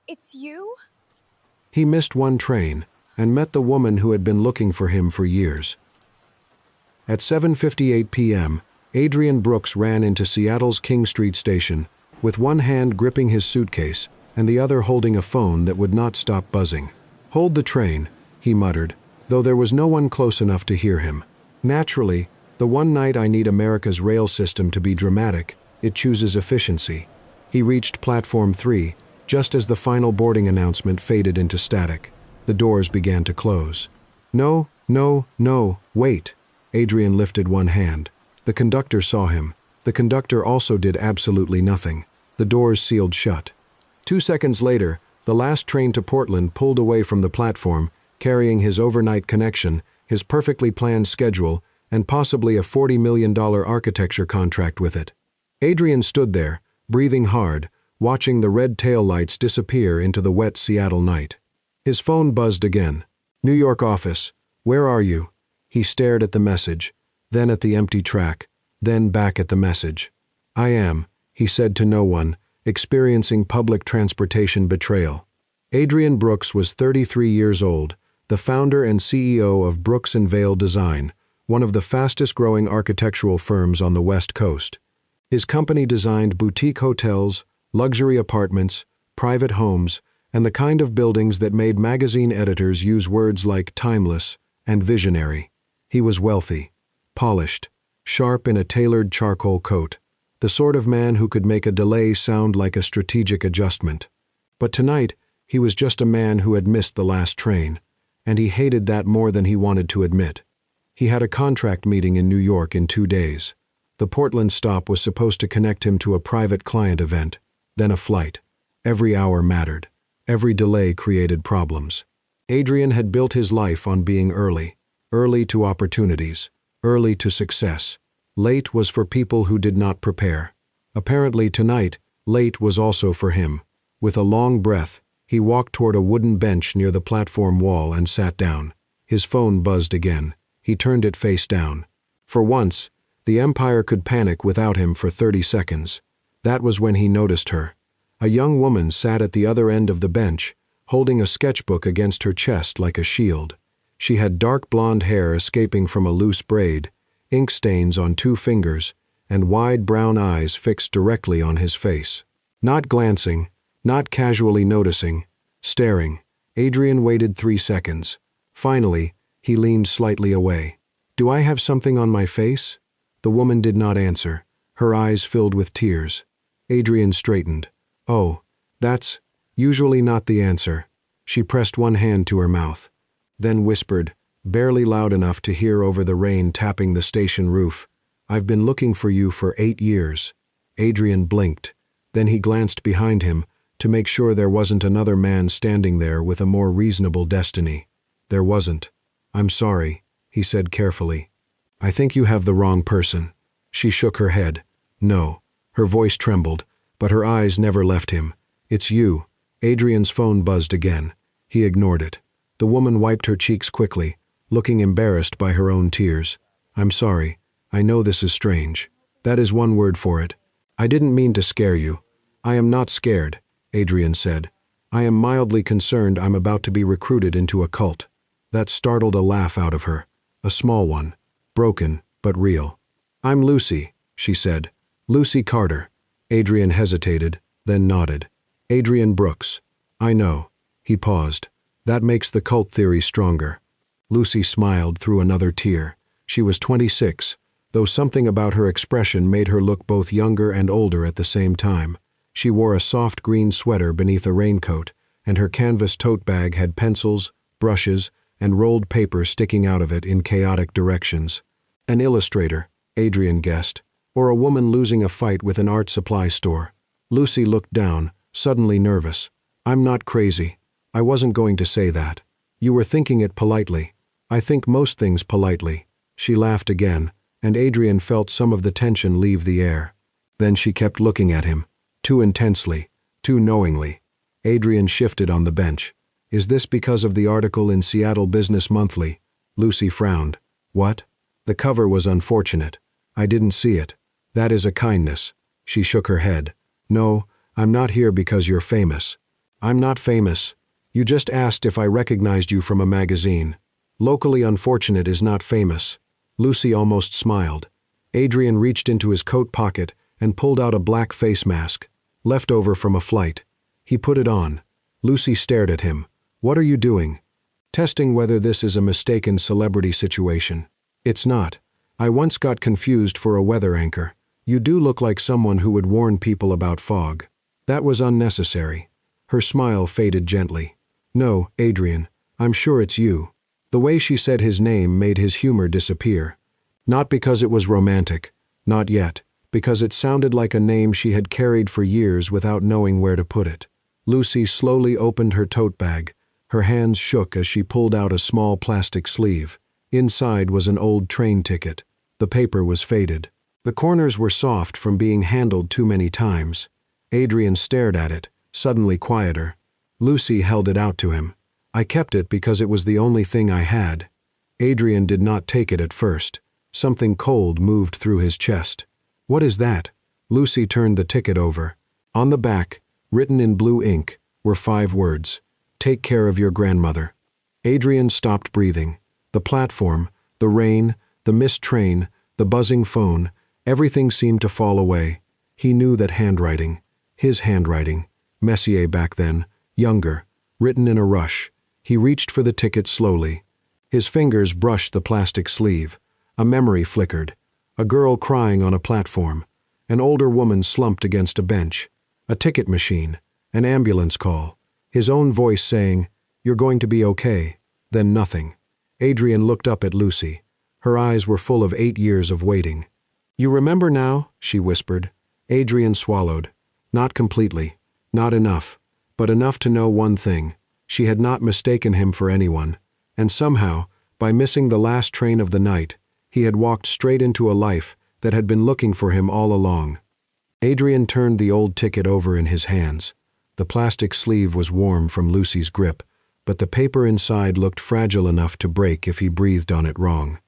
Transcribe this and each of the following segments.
It's you? He missed one train and met the woman who had been looking for him for years. At 7:58 p.m., Adrian Brooks ran into Seattle's King Street station, with one hand gripping his suitcase and the other holding a phone that would not stop buzzing. "Hold the train," he muttered, though there was no one close enough to hear him. Naturally, the one night I need America's rail system to be dramatic, it chooses efficiency. He reached Platform 3, just as the final boarding announcement faded into static. The doors began to close. "No, no, no, wait." Adrian lifted one hand. The conductor saw him. The conductor also did absolutely nothing. The doors sealed shut. 2 seconds later, the last train to Portland pulled away from the platform, carrying his overnight connection, his perfectly planned schedule, and possibly a $40 million architecture contract with it. Adrian stood there, breathing hard, watching the red taillights disappear into the wet Seattle night. His phone buzzed again. "New York office. Where are you?" He stared at the message, then at the empty track, then back at the message. "I am," he said to no one, experiencing public transportation betrayal. Adrian Brooks was 33 years old, the founder and CEO of Brooks & Vale Design, one of the fastest-growing architectural firms on the West Coast. His company designed boutique hotels, luxury apartments, private homes, and the kind of buildings that made magazine editors use words like timeless and visionary. He was wealthy, polished, sharp in a tailored charcoal coat, the sort of man who could make a delay sound like a strategic adjustment. But tonight, he was just a man who had missed the last train, and he hated that more than he wanted to admit. He had a contract meeting in New York in 2 days. The Portland stop was supposed to connect him to a private client event, then a flight. Every hour mattered. Every delay created problems. Adrian had built his life on being early to opportunities, early to success. Late was for people who did not prepare. Apparently tonight, late was also for him. With a long breath, he walked toward a wooden bench near the platform wall and sat down. His phone buzzed again. He turned it face down. For once, the Empire could panic without him for 30 seconds. That was when he noticed her. A young woman sat at the other end of the bench, holding a sketchbook against her chest like a shield. She had dark blonde hair escaping from a loose braid, ink stains on 2 fingers, and wide brown eyes fixed directly on his face. Not glancing, not casually noticing, staring, Adrian waited 3 seconds. Finally, he leaned slightly away. "Do I have something on my face?" The woman did not answer, her eyes filled with tears. Adrian straightened. "Oh, that's usually not the answer." She pressed one hand to her mouth, then whispered, barely loud enough to hear over the rain tapping the station roof, "I've been looking for you for 8 years." Adrian blinked. Then he glanced behind him to make sure there wasn't another man standing there with a more reasonable destiny. There wasn't. "I'm sorry," he said carefully. "I think you have the wrong person." She shook her head. "No." Her voice trembled, but her eyes never left him. "It's you." Adrian's phone buzzed again. He ignored it. The woman wiped her cheeks quickly, looking embarrassed by her own tears. "I'm sorry. I know this is strange. That is one word for it. I didn't mean to scare you." "I am not scared," Adrian said. "I am mildly concerned I'm about to be recruited into a cult." That startled a laugh out of her. A small one. Broken, but real. "I'm Lucy," she said. "Lucy Carter." Adrian hesitated, then nodded. "Adrian Brooks." "I know." He paused. "That makes the cult theory stronger." Lucy smiled through another tear. She was 26, though something about her expression made her look both younger and older at the same time. She wore a soft green sweater beneath a raincoat, and her canvas tote bag had pencils, brushes, and rolled paper sticking out of it in chaotic directions. An illustrator, Adrian guessed, or a woman losing a fight with an art supply store. Lucy looked down, suddenly nervous. "I'm not crazy. I wasn't going to say that. You were thinking it politely. I think most things politely." She laughed again, and Adrian felt some of the tension leave the air. Then she kept looking at him, too intensely, too knowingly. Adrian shifted on the bench. "Is this because of the article in Seattle Business Monthly?" Lucy frowned. "What?" "The cover was unfortunate. I didn't see it." "That is a kindness." She shook her head. "No, I'm not here because you're famous." I'm not famous. You just asked if I recognized you from a magazine. Locally unfortunate is not famous. Lucy almost smiled. Adrian reached into his coat pocket and pulled out a black face mask, leftover from a flight. He put it on. Lucy stared at him. What are you doing? Testing whether this is a mistaken celebrity situation. It's not. I once got confused for a weather anchor. You do look like someone who would warn people about fog. That was unnecessary. Her smile faded gently. No, Adrian, I'm sure it's you. The way she said his name made his humor disappear. Not because it was romantic. Not yet. Because it sounded like a name she had carried for years without knowing where to put it. Lucy slowly opened her tote bag. Her hands shook as she pulled out a small plastic sleeve. Inside was an old train ticket. The paper was faded. The corners were soft from being handled too many times. Adrian stared at it, suddenly quieter. Lucy held it out to him. I kept it because it was the only thing I had. Adrian did not take it at first. Something cold moved through his chest. What is that? Lucy turned the ticket over. On the back, written in blue ink, were 5 words. Take care of your grandmother. Adrian stopped breathing. The platform, the rain, the missed train, the buzzing phone, everything seemed to fall away. He knew that handwriting, his handwriting, Messier back then, younger, written in a rush. He reached for the ticket slowly. His fingers brushed the plastic sleeve. A memory flickered. A girl crying on a platform. An older woman slumped against a bench. A ticket machine. An ambulance call. His own voice saying, "You're going to be okay." Then nothing. Adrian looked up at Lucy. Her eyes were full of 8 years of waiting. "You remember now?" she whispered. Adrian swallowed. Not completely. Not enough. But enough to know one thing. She had not mistaken him for anyone. And somehow, by missing the last train of the night, he had walked straight into a life that had been looking for him all along. Adrian turned the old ticket over in his hands. The plastic sleeve was warm from Lucy's grip, but the paper inside looked fragile enough to break if he breathed on it wrong.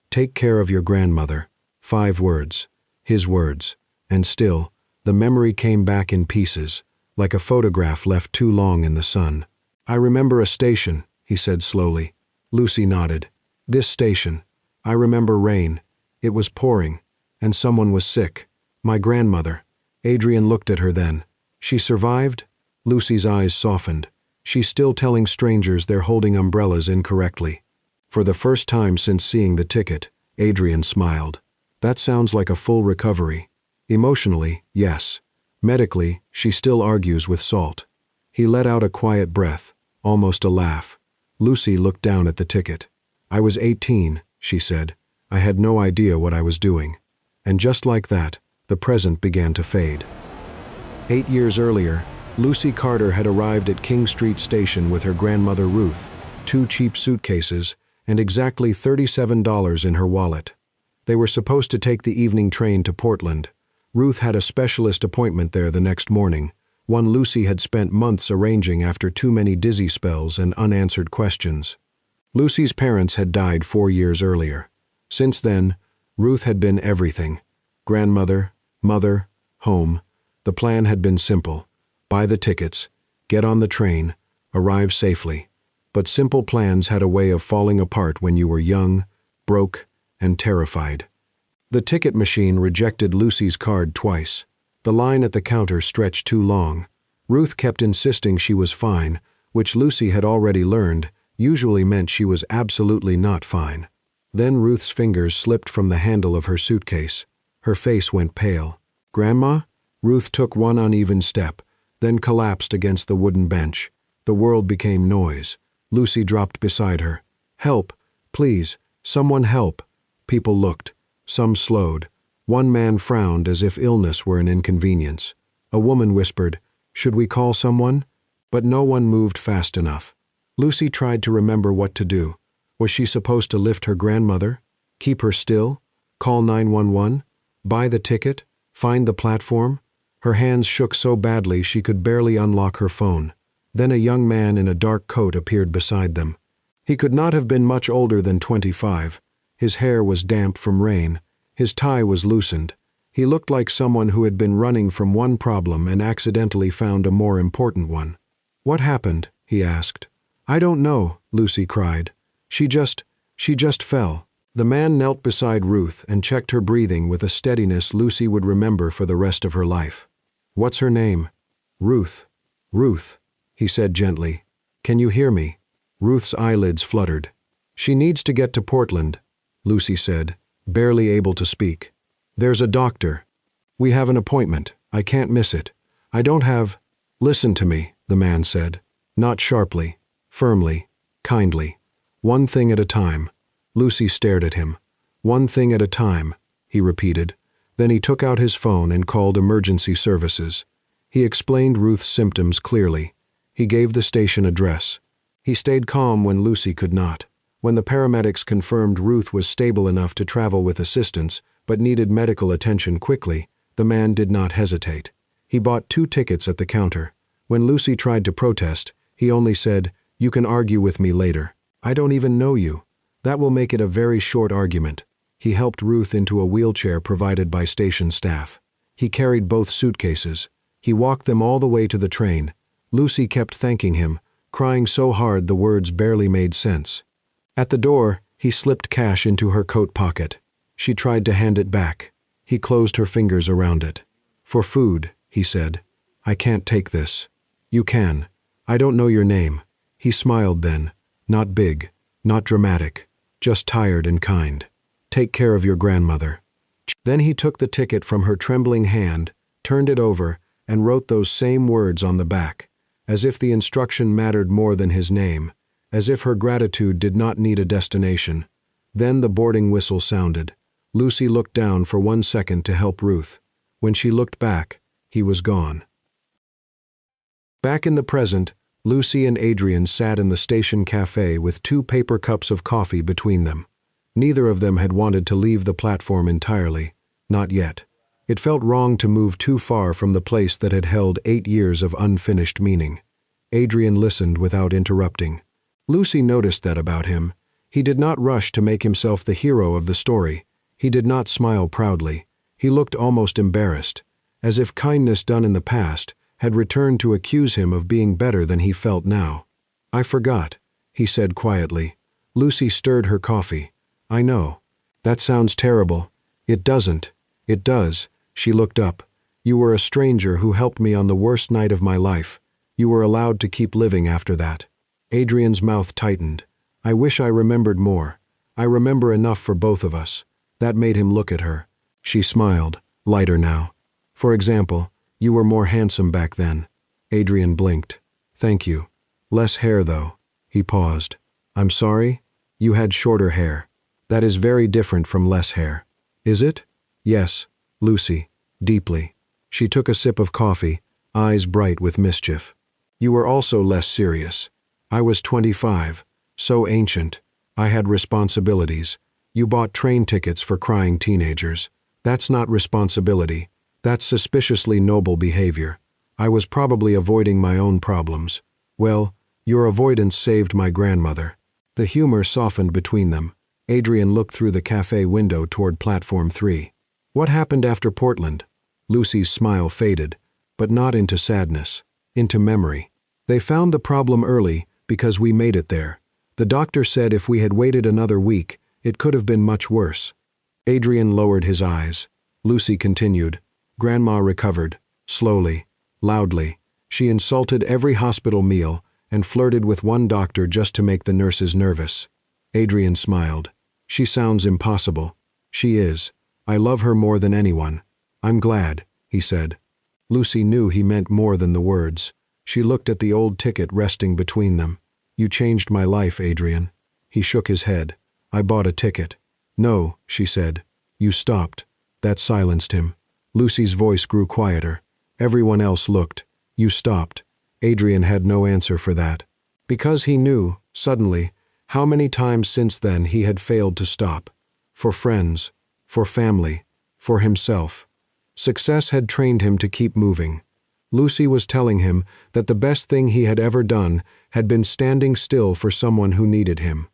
Take care of your grandmother. 5 words. His words. And still, the memory came back in pieces, like a photograph left too long in the sun. I remember a station, he said slowly. Lucy nodded. This station. I remember rain. It was pouring, and someone was sick. My grandmother. Adrian looked at her then. She survived? Lucy's eyes softened. She's still telling strangers they're holding umbrellas incorrectly. For the first time since seeing the ticket, Adrian smiled. That sounds like a full recovery. Emotionally, yes. Medically, she still argues with salt. He let out a quiet breath, almost a laugh. Lucy looked down at the ticket. I was 18, she said. I had no idea what I was doing. And just like that, the present began to fade. 8 years earlier, Lucy Carter had arrived at King Street Station with her grandmother Ruth, 2 cheap suitcases, and exactly $37 in her wallet. They were supposed to take the evening train to Portland. Ruth had a specialist appointment there the next morning, one Lucy had spent months arranging after too many dizzy spells and unanswered questions. Lucy's parents had died 4 years earlier. Since then, Ruth had been everything. Grandmother, mother, home. The plan had been simple. Buy the tickets, get on the train, arrive safely. But simple plans had a way of falling apart when you were young, broke, and terrified. The ticket machine rejected Lucy's card twice. The line at the counter stretched too long. Ruth kept insisting she was fine, which Lucy had already learned usually meant she was absolutely not fine. Then Ruth's fingers slipped from the handle of her suitcase. Her face went pale. Grandma? Ruth took one uneven step, then collapsed against the wooden bench. The world became noise. Lucy dropped beside her. Help! Please! Someone help! People looked. Some slowed. One man frowned as if illness were an inconvenience. A woman whispered, "Should we call someone?" But no one moved fast enough. Lucy tried to remember what to do. Was she supposed to lift her grandmother? Keep her still? Call 911? Buy the ticket? Find the platform? Her hands shook so badly she could barely unlock her phone. Then a young man in a dark coat appeared beside them. He could not have been much older than 25. His hair was damp from rain. His tie was loosened. He looked like someone who had been running from one problem and accidentally found a more important one. "What happened?" he asked. "I don't know," Lucy cried. She just fell." The man knelt beside Ruth and checked her breathing with a steadiness Lucy would remember for the rest of her life. "What's her name?" "Ruth. Ruth," he said gently. "Can you hear me?" Ruth's eyelids fluttered. "She needs to get to Portland," Lucy said, barely able to speak. "There's a doctor. We have an appointment. I can't miss it. I don't have—" "Listen to me," the man said. Not sharply, firmly, kindly. "One thing at a time." Lucy stared at him. "One thing at a time," he repeated. Then he took out his phone and called emergency services. He explained Ruth's symptoms clearly. He gave the station address. He stayed calm when Lucy could not. When the paramedics confirmed Ruth was stable enough to travel with assistance, but needed medical attention quickly, the man did not hesitate. He bought 2 tickets at the counter. When Lucy tried to protest, he only said, "You can argue with me later. I don't even know you." That will make it a very short argument. He helped Ruth into a wheelchair provided by station staff. He carried both suitcases. He walked them all the way to the train. Lucy kept thanking him, crying so hard the words barely made sense. At the door, he slipped cash into her coat pocket. She tried to hand it back. He closed her fingers around it. "For food," he said. "I can't take this." "You can. I don't know your name." He smiled then. Not big, not dramatic, just tired and kind. "Take care of your grandmother." Then he took the ticket from her trembling hand, turned it over, and wrote those same words on the back, as if the instruction mattered more than his name, as if her gratitude did not need a destination. Then the boarding whistle sounded. Lucy looked down for 1 second to help Ruth. When she looked back, he was gone. Back in the present, Lucy and Adrian sat in the station cafe with 2 paper cups of coffee between them. Neither of them had wanted to leave the platform entirely. Not yet. It felt wrong to move too far from the place that had held 8 years of unfinished meaning. Adrian listened without interrupting. Lucy noticed that about him. He did not rush to make himself the hero of the story. He did not smile proudly. He looked almost embarrassed, as if kindness done in the past had returned to accuse him of being better than he felt now. "I forgot," he said quietly. Lucy stirred her coffee. "I know. That sounds terrible." "It doesn't." "It does." She looked up. "You were a stranger who helped me on the worst night of my life. You were allowed to keep living after that." Adrian's mouth tightened. "I wish I remembered more. I remember enough for both of us." That made him look at her. She smiled, lighter now. "For example, you were more handsome back then." Adrian blinked. "Thank you. Less hair, though." He paused. "I'm sorry? You had shorter hair. That is very different from less hair." "Is it?" "Yes." Lucy, deeply. She took a sip of coffee, eyes bright with mischief. "You were also less serious. I was 25, so ancient. I had responsibilities. You bought train tickets for crying teenagers. That's not responsibility. That's suspiciously noble behavior. I was probably avoiding my own problems. Well, your avoidance saved my grandmother." The humor softened between them. Adrian looked through the cafe window toward Platform 3. "What happened after Portland?" Lucy's smile faded, but not into sadness, into memory. "They found the problem early because we made it there. The doctor said if we had waited another week, it could have been much worse." Adrian lowered his eyes. Lucy continued. "Grandma recovered, slowly, loudly. She insulted every hospital meal and flirted with one doctor just to make the nurses nervous." Adrian smiled. "She sounds impossible." "She is. I love her more than anyone." "I'm glad," he said. Lucy knew he meant more than the words. She looked at the old ticket resting between them. "You changed my life, Adrian." He shook his head. "I bought a ticket." "No," she said. "You stopped." That silenced him. Lucy's voice grew quieter. Everyone else looked. "You stopped." Adrian had no answer for that. Because he knew, suddenly, how many times since then he had failed to stop. For friends, for family, for himself. Success had trained him to keep moving. Lucy was telling him that the best thing he had ever done had been standing still for someone who needed him.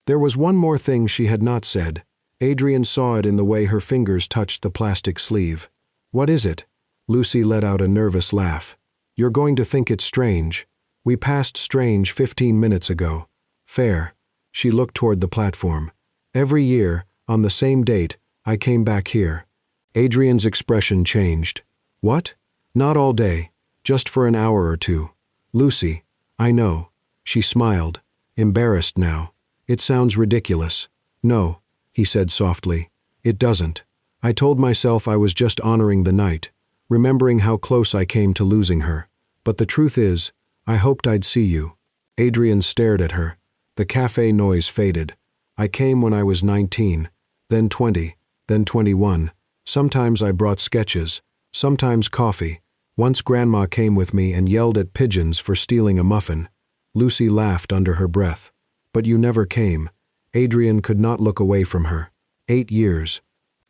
There was one more thing she had not said. Adrian saw it in the way her fingers touched the plastic sleeve. "What is it?" Lucy let out a nervous laugh. "You're going to think it's strange." We passed Strange 15 minutes ago. Fair. She looked toward the platform. Every year, on the same date, I came back here. Adrian's expression changed. What? Not all day. Just for an hour or two. Lucy, I know. She smiled, embarrassed now. It sounds ridiculous. No, he said softly. It doesn't. I told myself I was just honoring the night, remembering how close I came to losing her. But the truth is, I hoped I'd see you. Adrian stared at her. The cafe noise faded. I came when I was 19, then 20, then 21. Sometimes I brought sketches, sometimes coffee. Once Grandma came with me and yelled at pigeons for stealing a muffin. Lucy laughed under her breath. But you never came. Adrian could not look away from her. 8 years.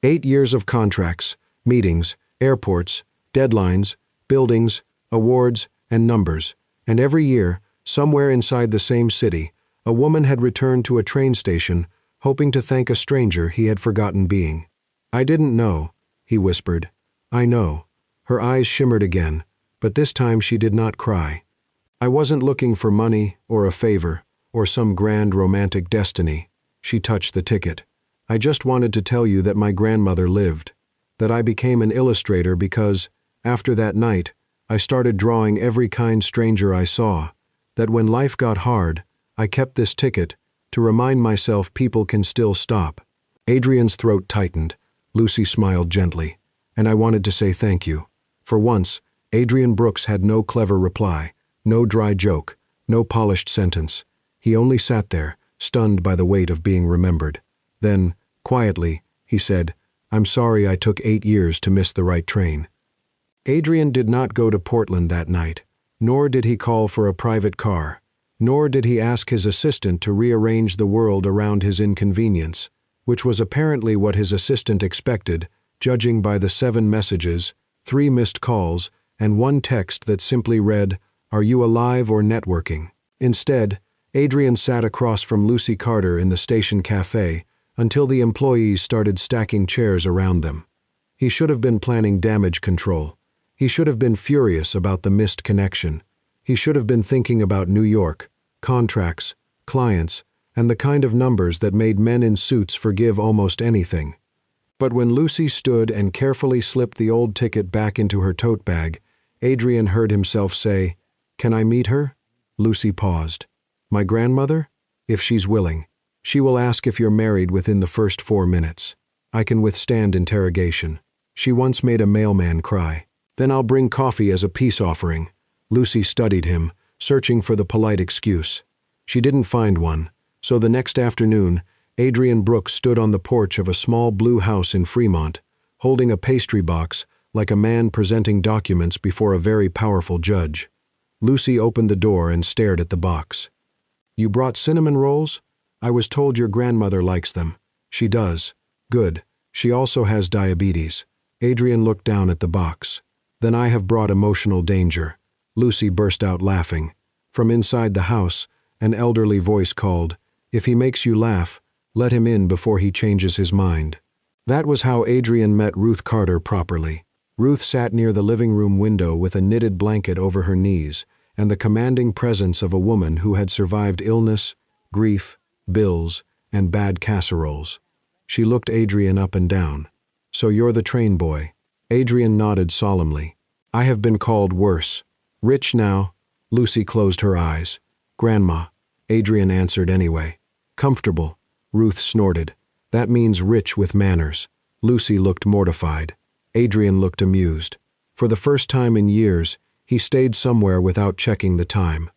8 years of contracts, meetings, airports, deadlines, buildings, awards, and numbers. And every year, somewhere inside the same city, a woman had returned to a train station, hoping to thank a stranger he had forgotten being. I didn't know, he whispered. I know. Her eyes shimmered again, but this time she did not cry. I wasn't looking for money or a favor or some grand romantic destiny. She touched the ticket. I just wanted to tell you that my grandmother lived, that I became an illustrator because, after that night, I started drawing every kind stranger I saw, that when life got hard, I kept this ticket to remind myself people can still stop. Adrian's throat tightened. Lucy smiled gently. And I wanted to say thank you. For once, Adrian Brooks had no clever reply, no dry joke, no polished sentence. He only sat there, stunned by the weight of being remembered. Then, quietly, he said, I'm sorry I took 8 years to miss the right train. Adrian did not go to Portland that night, nor did he call for a private car, nor did he ask his assistant to rearrange the world around his inconvenience, which was apparently what his assistant expected, judging by the 7 messages, 3 missed calls, and 1 text that simply read, Are you alive or networking? Instead, Adrian sat across from Lucy Carter in the station cafe until the employees started stacking chairs around them. He should have been planning damage control. He should have been furious about the missed connection. He should have been thinking about New York, contracts, clients, and the kind of numbers that made men in suits forgive almost anything. But when Lucy stood and carefully slipped the old ticket back into her tote bag, Adrian heard himself say, Can I meet her? Lucy paused. My grandmother? If she's willing. She will ask if you're married within the first 4 minutes. I can withstand interrogation. She once made a mailman cry. Then I'll bring coffee as a peace offering. Lucy studied him, searching for the polite excuse. She didn't find one, so the next afternoon, Adrian Brooks stood on the porch of a small blue house in Fremont, holding a pastry box like a man presenting documents before a very powerful judge. Lucy opened the door and stared at the box. You brought cinnamon rolls? I was told your grandmother likes them. She does. Good. She also has diabetes. Adrian looked down at the box. Then I have brought emotional danger. Lucy burst out laughing. From inside the house, an elderly voice called, If he makes you laugh, let him in before he changes his mind. That was how Adrian met Ruth Carter properly. Ruth sat near the living room window with a knitted blanket over her knees and the commanding presence of a woman who had survived illness, grief, bills, and bad casseroles. She looked Adrian up and down. So you're the train boy. Adrian nodded solemnly. I have been called worse. Rich now. Lucy closed her eyes. Grandma. Adrian answered anyway. Comfortable. Ruth snorted. That means rich with manners. Lucy looked mortified. Adrian looked amused. For the first time in years, he stayed somewhere without checking the time.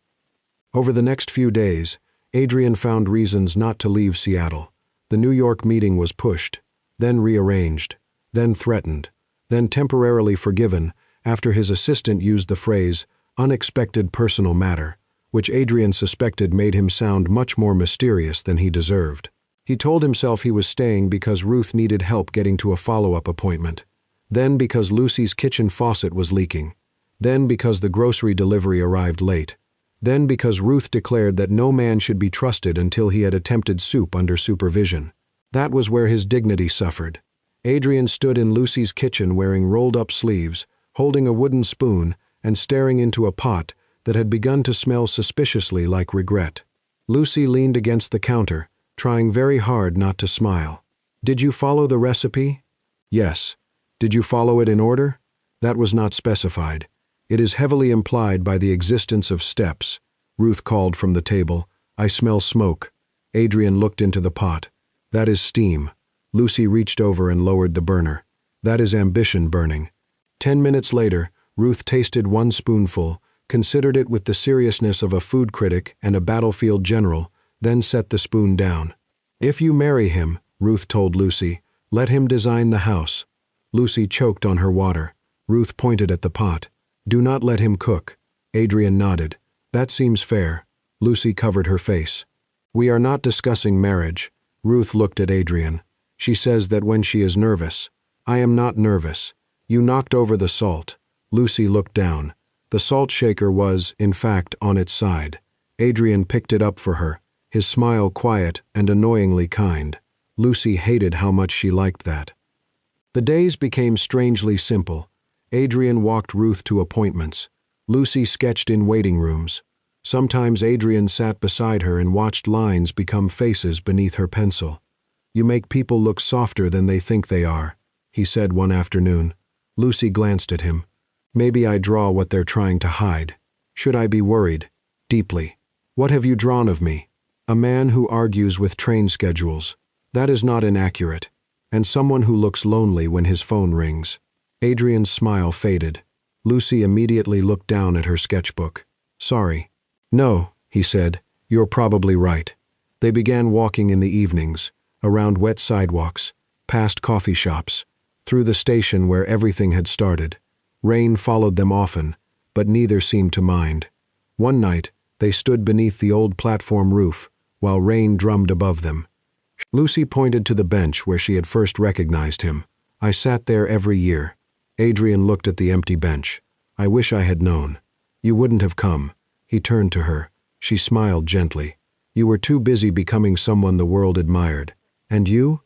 Over the next few days, Adrian found reasons not to leave Seattle. The New York meeting was pushed, then rearranged, then threatened, then temporarily forgiven after his assistant used the phrase, unexpected personal matter, which Adrian suspected made him sound much more mysterious than he deserved. He told himself he was staying because Ruth needed help getting to a follow-up appointment, then because Lucy's kitchen faucet was leaking, then because the grocery delivery arrived late, then because Ruth declared that no man should be trusted until he had attempted soup under supervision. That was where his dignity suffered. Adrian stood in Lucy's kitchen wearing rolled-up sleeves, holding a wooden spoon and staring into a pot that had begun to smell suspiciously like regret. Lucy leaned against the counter, trying very hard not to smile. "Did you follow the recipe?" "Yes." "Did you follow it in order?" "That was not specified. It is heavily implied by the existence of steps." Ruth called from the table, "I smell smoke." Adrian looked into the pot. "That is steam." Lucy reached over and lowered the burner. "That is ambition burning." 10 minutes later, Ruth tasted one spoonful, considered it with the seriousness of a food critic and a battlefield general, then set the spoon down. "If you marry him," Ruth told Lucy, "let him design the house." Lucy choked on her water. Ruth pointed at the pot. "Do not let him cook." Adrian nodded. "That seems fair." Lucy covered her face. "We are not discussing marriage." Ruth looked at Adrian. "She says that when she is nervous." "I am not nervous." "You knocked over the salt." Lucy looked down. The salt shaker was, in fact, on its side. Adrian picked it up for her, his smile quiet and annoyingly kind. Lucy hated how much she liked that. The days became strangely simple. Adrian walked Ruth to appointments. Lucy sketched in waiting rooms. Sometimes Adrian sat beside her and watched lines become faces beneath her pencil. "You make people look softer than they think they are," he said one afternoon. Lucy glanced at him. "Maybe I draw what they're trying to hide. Should I be worried?" "Deeply." "What have you drawn of me?" "A man who argues with train schedules." "That is not inaccurate." "And someone who looks lonely when his phone rings." Adrian's smile faded. Lucy immediately looked down at her sketchbook. "Sorry." "No," he said, "you're probably right." They began walking in the evenings, around wet sidewalks, past coffee shops, through the station where everything had started. Rain followed them often, but neither seemed to mind. One night, they stood beneath the old platform roof, while rain drummed above them. Lucy pointed to the bench where she had first recognized him. "I sat there every year." Adrian looked at the empty bench. "I wish I had known." "You wouldn't have come." He turned to her. She smiled gently. "You were too busy becoming someone the world admired. And you?"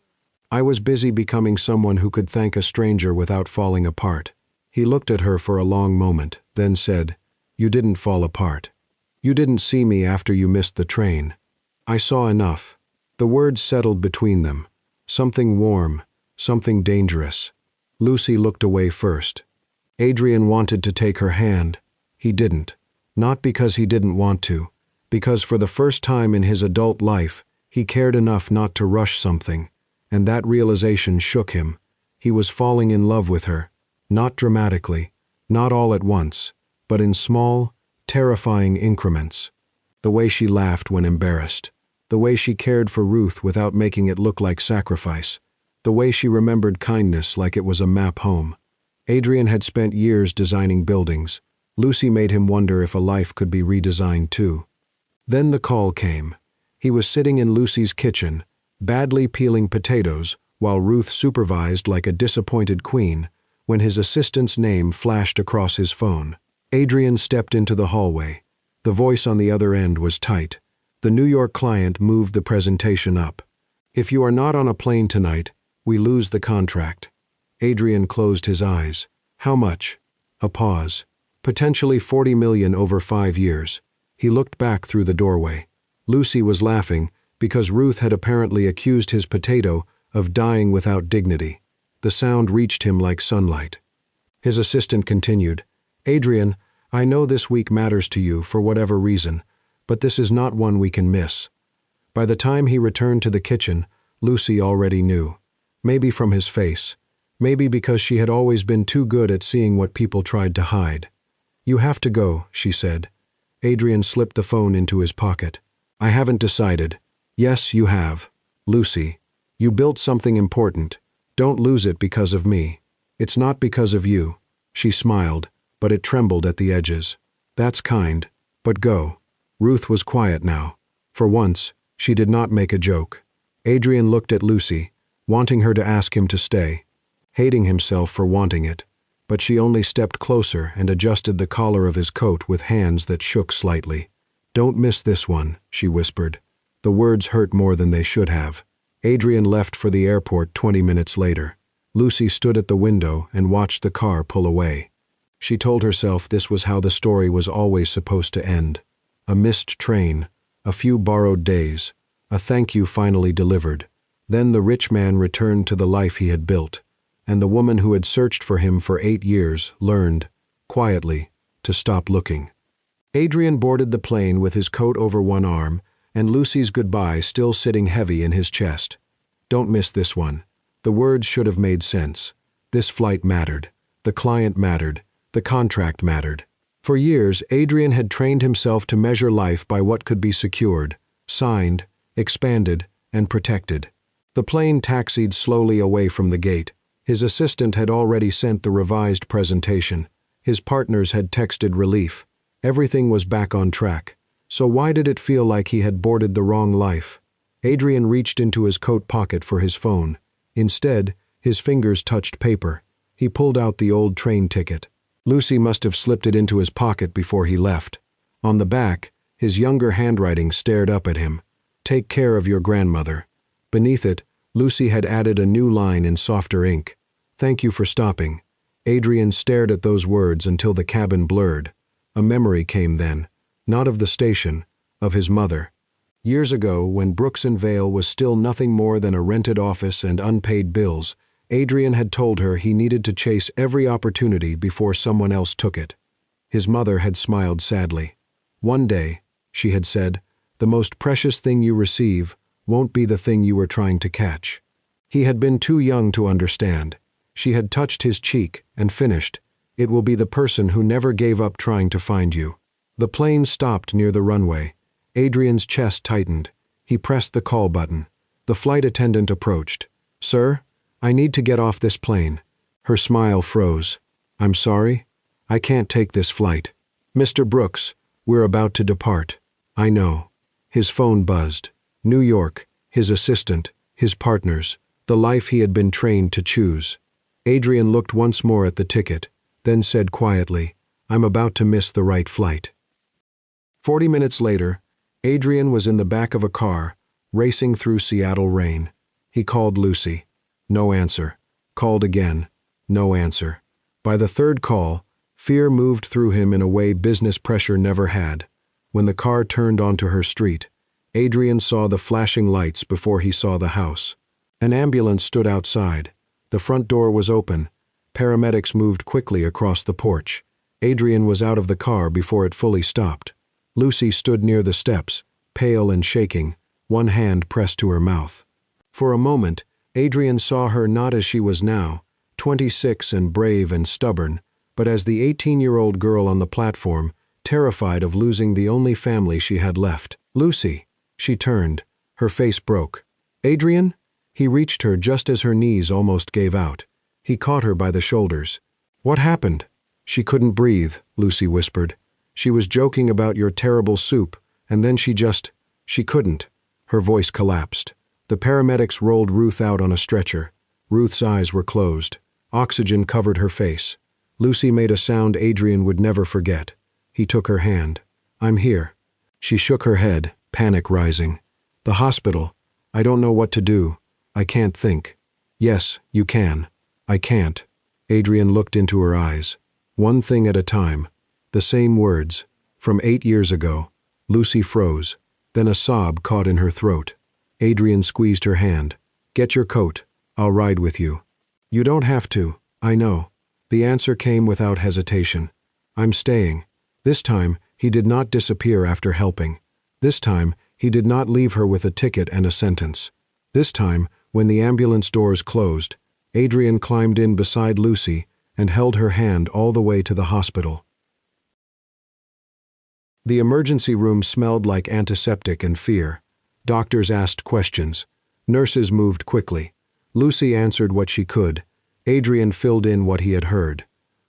"I was busy becoming someone who could thank a stranger without falling apart." He looked at her for a long moment, then said, "You didn't fall apart. You didn't see me after you missed the train." "I saw enough." The words settled between them. Something warm, something dangerous. Lucy looked away first. Adrian wanted to take her hand. He didn't. Not because he didn't want to, because for the first time in his adult life, he cared enough not to rush something, and that realization shook him. He was falling in love with her, not dramatically, not all at once, but in small, terrifying increments. The way she laughed when embarrassed, the way she cared for Ruth without making it look like sacrifice, the way she remembered kindness like it was a map home. Adrian had spent years designing buildings. Lucy made him wonder if a life could be redesigned too. Then the call came. He was sitting in Lucy's kitchen, badly peeling potatoes, while Ruth supervised like a disappointed queen, when his assistant's name flashed across his phone. Adrian stepped into the hallway. The voice on the other end was tight. The New York client moved the presentation up. "If you are not on a plane tonight, we lose the contract." Adrian closed his eyes. "How much?" A pause. "Potentially 40 million over 5 years." He looked back through the doorway. Lucy was laughing because Ruth had apparently accused his potato of dying without dignity. The sound reached him like sunlight. His assistant continued, "Adrian, I know this week matters to you for whatever reason, but this is not one we can miss." By the time he returned to the kitchen, Lucy already knew. Maybe from his face. Maybe because she had always been too good at seeing what people tried to hide. "You have to go," she said. Adrian slipped the phone into his pocket. "I haven't decided." "Yes, you have. Lucy, you built something important. Don't lose it because of me. It's not because of you." She smiled, but it trembled at the edges. "That's kind, but go." Ruth was quiet now. For once, she did not make a joke. Adrian looked at Lucy, wanting her to ask him to stay, hating himself for wanting it, but she only stepped closer and adjusted the collar of his coat with hands that shook slightly. "Don't miss this one," she whispered. The words hurt more than they should have. Adrian left for the airport 20 minutes later. Lucy stood at the window and watched the car pull away. She told herself this was how the story was always supposed to end. A missed train, a few borrowed days, a thank you finally delivered. Then the rich man returned to the life he had built, and the woman who had searched for him for 8 years learned, quietly, to stop looking. Adrian boarded the plane with his coat over one arm, and Lucy's goodbye still sitting heavy in his chest. Don't miss this one. The words should have made sense. This flight mattered. The client mattered. The contract mattered. For years, Adrian had trained himself to measure life by what could be secured, signed, expanded, and protected. The plane taxied slowly away from the gate. His assistant had already sent the revised presentation. His partners had texted relief. Everything was back on track. So why did it feel like he had boarded the wrong life? Adrian reached into his coat pocket for his phone. Instead, his fingers touched paper. He pulled out the old train ticket. Lucy must have slipped it into his pocket before he left. On the back, his younger handwriting stared up at him. Take care of your grandmother. Beneath it, Lucy had added a new line in softer ink. Thank you for stopping. Adrian stared at those words until the cabin blurred. A memory came then, not of the station, of his mother. Years ago, when Brooks and Vale was still nothing more than a rented office and unpaid bills, Adrian had told her he needed to chase every opportunity before someone else took it. His mother had smiled sadly. One day, she had said, the most precious thing you receive won't be the thing you were trying to catch. He had been too young to understand. She had touched his cheek and finished. It will be the person who never gave up trying to find you. The plane stopped near the runway. Adrian's chest tightened. He pressed the call button. The flight attendant approached. Sir, I need to get off this plane. Her smile froze. I'm sorry? I can't take this flight. Mr. Brooks, we're about to depart. I know. His phone buzzed. New York, his assistant, his partners, the life he had been trained to choose. Adrian looked once more at the ticket, then said quietly, I'm about to miss the right flight. 40 minutes later, Adrian was in the back of a car, racing through Seattle rain. He called Lucy. No answer. Called again. No answer. By the third call, fear moved through him in a way business pressure never had. When the car turned onto her street, Adrian saw the flashing lights before he saw the house. An ambulance stood outside. The front door was open. Paramedics moved quickly across the porch. Adrian was out of the car before it fully stopped. Lucy stood near the steps, pale and shaking, one hand pressed to her mouth. For a moment, Adrian saw her not as she was now, 26 and brave and stubborn, but as the 18-year-old girl on the platform, terrified of losing the only family she had left. Lucy. She turned. Her face broke. Adrian? He reached her just as her knees almost gave out. He caught her by the shoulders. What happened? She couldn't breathe, Lucy whispered. She was joking about your terrible soup, and then she couldn't. Her voice collapsed. The paramedics rolled Ruth out on a stretcher. Ruth's eyes were closed. Oxygen covered her face. Lucy made a sound Adrian would never forget. He took her hand. I'm here. She shook her head, panic rising. The hospital. I don't know what to do. I can't think. Yes, you can. I can't. Adrian looked into her eyes. One thing at a time. The same words. From 8 years ago. Lucy froze. Then a sob caught in her throat. Adrian squeezed her hand. Get your coat. I'll ride with you. You don't have to. I know. The answer came without hesitation. I'm staying. This time, he did not disappear after helping. This time, he did not leave her with a ticket and a sentence. This time, when the ambulance doors closed, Adrian climbed in beside Lucy and held her hand all the way to the hospital. The emergency room smelled like antiseptic and fear. Doctors asked questions. Nurses moved quickly. Lucy answered what she could. Adrian filled in what he had heard.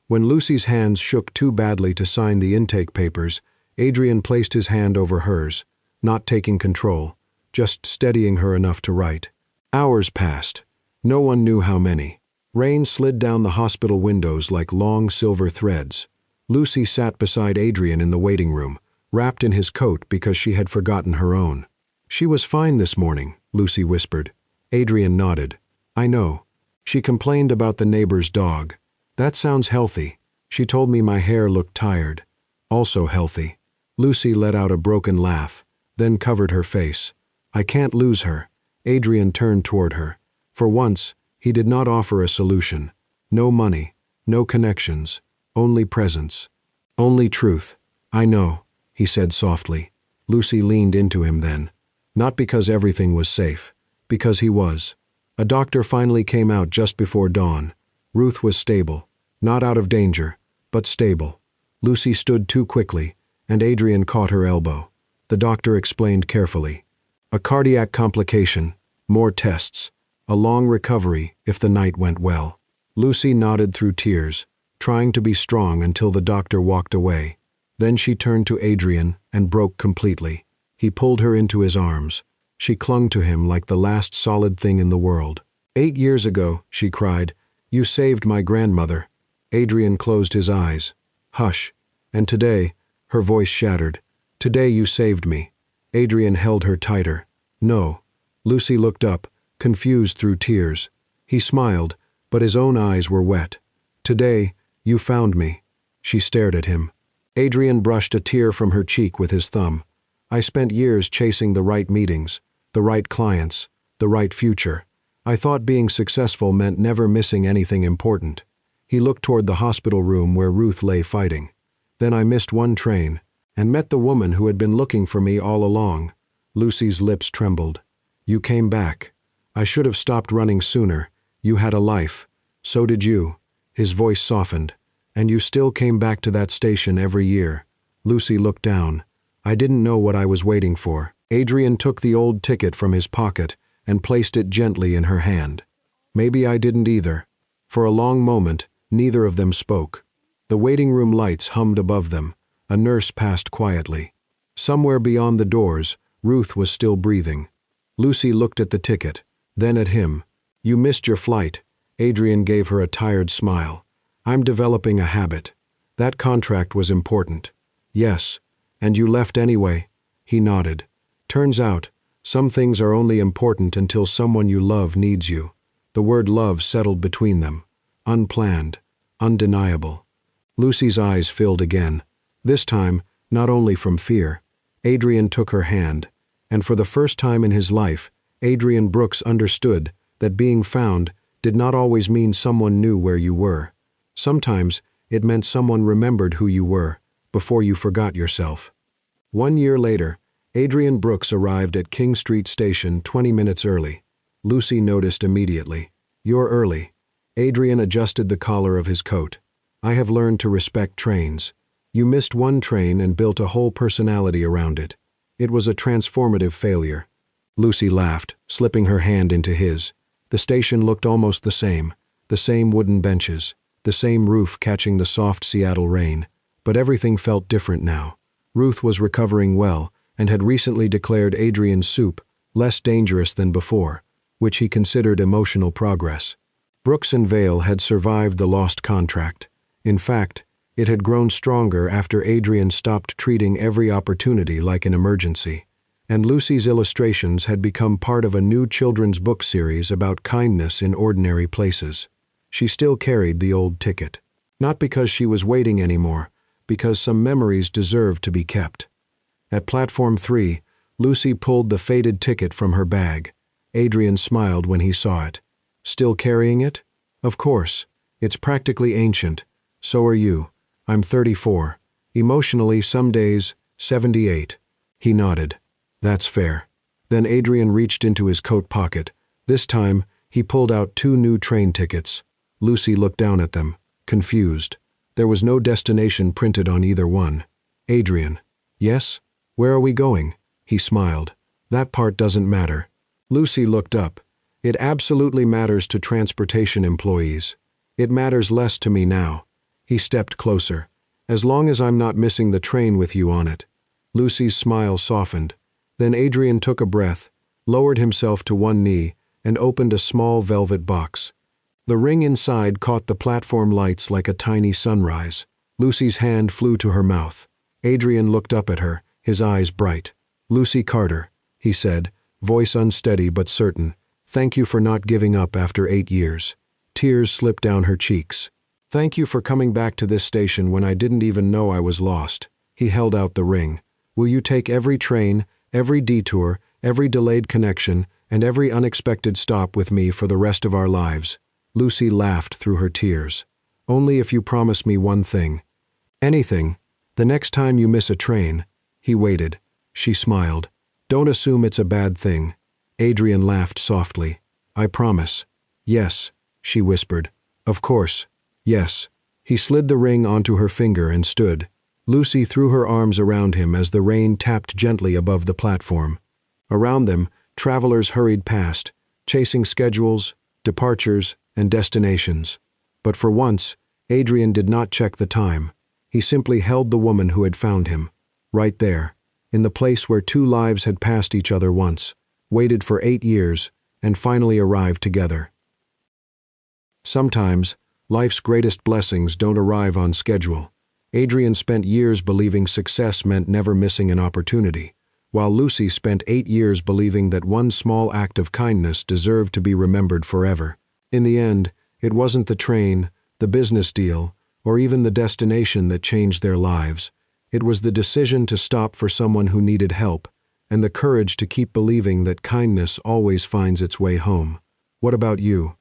When Lucy's hands shook too badly to sign the intake papers, Adrian placed his hand over hers, not taking control, just steadying her enough to write. Hours passed. No one knew how many. Rain slid down the hospital windows like long silver threads. Lucy sat beside Adrian in the waiting room, wrapped in his coat because she had forgotten her own. She was fine this morning, Lucy whispered. Adrian nodded. I know. She complained about the neighbor's dog. That sounds healthy. She told me my hair looked tired, also healthy. Lucy let out a broken laugh, then covered her face. I can't lose her. Adrian turned toward her. For once, he did not offer a solution. No money, no connections, only presence. Only truth. I know, he said softly. Lucy leaned into him then. Not because everything was safe, because he was. A doctor finally came out just before dawn. Ruth was stable, not out of danger, but stable. Lucy stood too quickly, and Adrian caught her elbow. The doctor explained carefully. A cardiac complication, more tests, a long recovery if the night went well. Lucy nodded through tears, trying to be strong until the doctor walked away. Then she turned to Adrian and broke completely. He pulled her into his arms. She clung to him like the last solid thing in the world. 8 years ago, she cried, you saved my grandmother. Adrian closed his eyes. Hush. And today, her voice shattered. Today you saved me. Adrian held her tighter. No. Lucy looked up, confused through tears. He smiled, but his own eyes were wet. Today, you found me. She stared at him. Adrian brushed a tear from her cheek with his thumb. I spent years chasing the right meetings, the right clients, the right future. I thought being successful meant never missing anything important. He looked toward the hospital room where Ruth lay fighting. Then I missed one train, and met the woman who had been looking for me all along. Lucy's lips trembled. You came back. I should have stopped running sooner. You had a life. So did you. His voice softened. And you still came back to that station every year. Lucy looked down. I didn't know what I was waiting for. Adrian took the old ticket from his pocket and placed it gently in her hand. Maybe I didn't either. For a long moment, neither of them spoke. The waiting room lights hummed above them. A nurse passed quietly. Somewhere beyond the doors, Ruth was still breathing. Lucy looked at the ticket, then at him. You missed your flight. Adrian gave her a tired smile. I'm developing a habit. That contract was important. Yes. And you left anyway. He nodded. Turns out, some things are only important until someone you love needs you. The word love settled between them. Unplanned. Undeniable. Lucy's eyes filled again. This time, not only from fear. Adrian took her hand, and for the first time in his life, Adrian Brooks understood that being found did not always mean someone knew where you were. Sometimes, it meant someone remembered who you were, before you forgot yourself. 1 year later, Adrian Brooks arrived at King Street Station 20 minutes early. Lucy noticed immediately. You're early. Adrian adjusted the collar of his coat. I have learned to respect trains. You missed one train and built a whole personality around it. It was a transformative failure. Lucy laughed, slipping her hand into his. The station looked almost the same wooden benches, the same roof catching the soft Seattle rain. But everything felt different now. Ruth was recovering well and had recently declared Adrian's soup less dangerous than before, which he considered emotional progress. Brooks and Vale had survived the lost contract. In fact, it had grown stronger after Adrian stopped treating every opportunity like an emergency. And Lucy's illustrations had become part of a new children's book series about kindness in ordinary places. She still carried the old ticket. Not because she was waiting anymore, because some memories deserved to be kept. At platform 3, Lucy pulled the faded ticket from her bag. Adrian smiled when he saw it. Still carrying it? Of course. It's practically ancient. So are you. I'm 34. Emotionally, some days, 78. He nodded. That's fair. Then Adrian reached into his coat pocket. This time, he pulled out 2 new train tickets. Lucy looked down at them, confused. There was no destination printed on either one. Adrian. Yes? Where are we going? He smiled. That part doesn't matter. Lucy looked up. It absolutely matters to transportation employees. It matters less to me now. He stepped closer. As long as I'm not missing the train with you on it. Lucy's smile softened. Then Adrian took a breath, lowered himself to one knee, and opened a small velvet box. The ring inside caught the platform lights like a tiny sunrise. Lucy's hand flew to her mouth. Adrian looked up at her, his eyes bright. Lucy Carter, he said, voice unsteady but certain. Thank you for not giving up after 8 years. Tears slipped down her cheeks. Thank you for coming back to this station when I didn't even know I was lost. He held out the ring. Will you take every train, every detour, every delayed connection, and every unexpected stop with me for the rest of our lives? Lucy laughed through her tears. Only if you promise me one thing. Anything. The next time you miss a train. He waited. She smiled. Don't assume it's a bad thing. Adrian laughed softly. I promise. Yes, she whispered. Of course. Yes. He slid the ring onto her finger and stood. Lucy threw her arms around him as the rain tapped gently above the platform. Around them, travelers hurried past, chasing schedules, departures, and destinations. But for once, Adrian did not check the time. He simply held the woman who had found him. Right there, in the place where two lives had passed each other once, waited for 8 years, and finally arrived together. Sometimes, life's greatest blessings don't arrive on schedule. Adrian spent years believing success meant never missing an opportunity, while Lucy spent 8 years believing that one small act of kindness deserved to be remembered forever. In the end, it wasn't the train, the business deal, or even the destination that changed their lives. It was the decision to stop for someone who needed help, and the courage to keep believing that kindness always finds its way home. What about you?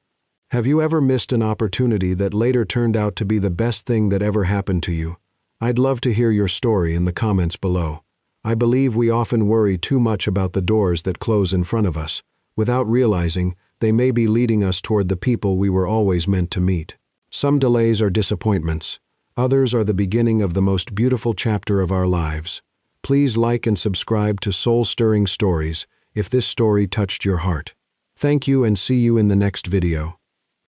Have you ever missed an opportunity that later turned out to be the best thing that ever happened to you? I'd love to hear your story in the comments below. I believe we often worry too much about the doors that close in front of us, without realizing they may be leading us toward the people we were always meant to meet. Some delays are disappointments. Others are the beginning of the most beautiful chapter of our lives. Please like and subscribe to Soul-Stirring Stories if this story touched your heart. Thank you and see you in the next video.